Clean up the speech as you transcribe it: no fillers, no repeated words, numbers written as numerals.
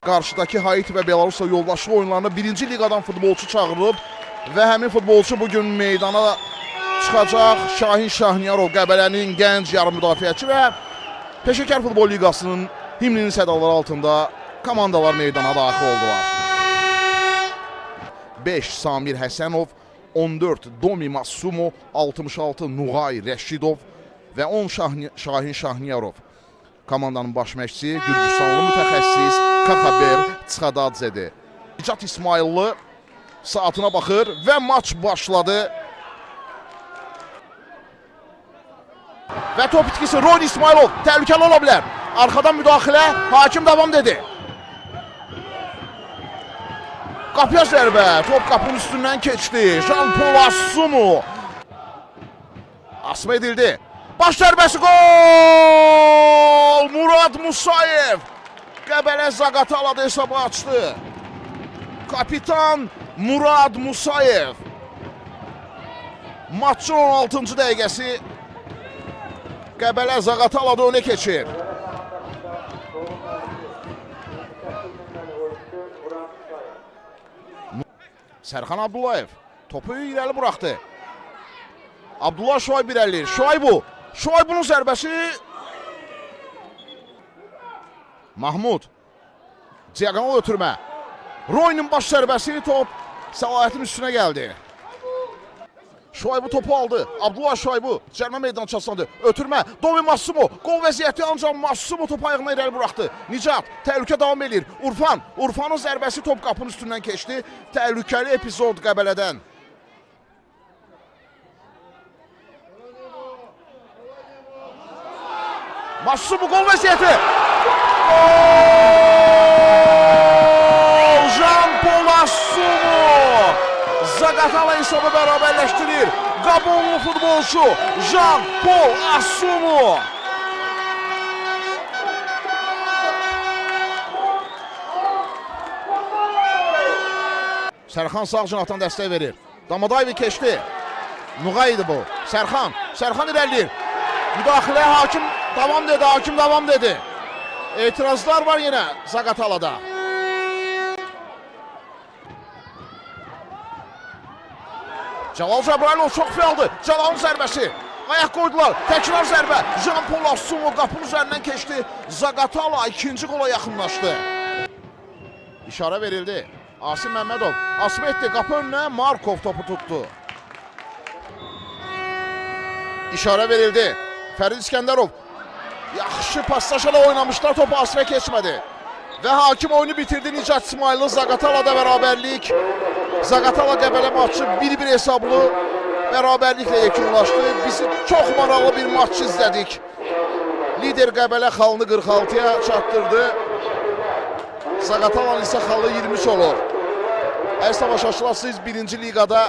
qarşıdakı Haiti və Belarusla yoldaşlıq oyunlarına 1-ci liqadan futbolçu çağırılıb və həmin futbolçu bugün meydana çıxacaq. Şahin Şahniyarov Qəbələnin gənc yarım müdafiəçi və Peşəkar Futbol Liqasının himninin sədaları altında komandalar meydana daxil oldular. 5 Samir Həsənov, 14 Domi Massumo, 66 Nuğay Rəşidov və 10 Şahin Şahniyarov. Komandanın baş məşqçisi Gürcüstanlı mütəxəssis Kakhaber Tsxadadzedir. Nicat İsmaillı saatına baxır və maç başladı. Və top itkisi Ron İsmailov təhlükəli ola bilər. Arxadan müdaxilə, hakim davam dedi. Qapıya zərbə, top qapının üstündən keçdi. Jean-Paul Assumu asma edildi. Baş zərbəsi gol! Murad Musayev Qəbələ Zaqatalada hesabı açdı. Kapitan Murad Musayev. Maçın 16-cı dəqiqəsi Qəbələ Zaqatalada önə keçir. Sərxan Abdullayev topu irəli buraxdı. Abdullah Şuayb irəli. Şuaybunun zərbəsi. Mahmud. Diagonal ötürmə. Roy'nin baş zərbəsi, top Səlahiyyətin üstünə gəldi. Şuaybu topu aldı. Abdullah Şuaybu cərmə meydanı çatsandı. Ötürmə. Domi Massumo. Qol vəziyyəti ancaq Massumo topu ayağına irəli buraxdı. Nicat. Təhlükə davam edir. Urfanın zərbəsi top qapının üstündən keçdi. Təhlükəli epizod Qəbələdən. Massumo qol vəziyyəti. Gol! Jean-Paul Assumu Zaqatala hesabı bərabərləşdirir. Gabonlu futbolçu Jean-Paul Assumu. Sərxan sağ cinahdan dəstək verir. Damadayvi keçdi. Nuğay idi bu. Sərxan irəliyir. Müdaxilə hakim davam dedi. Etirazlar var yenə Zaqatalada. Cəlal Cəbrailov çox fiyaldı. Cəlalın zərbəsi. Ayaq qoydular. Təkrar zərbə. Jean-Paul Assumu qapının üzərindən keçdi. Zaqatala ikinci qola yaxınlaşdı. İşarə verildi. Asim Məmmədov. Asım etdi. Qapı önünə Markov topu tutdu. İşarə verildi. Fərid İskəndərov. Yaxşı paslaşala oynamışlar. Topu Asifə keçmədi. Və hakim oyunu bitirdi. Nicat İsmaillı Zaqatalada bərabərlik. Zaqatala Qəbələ maçı 1-1 hesablı bərabərliklə yekunlaşdı. Bizi çox maraqlı bir maç izlədik. Lider Qəbələ xalını 46-ya çatdırdı. Zaqatalanın isə xalı 23 olur. Əziz tamaşaçılar, siz 1-ci liqada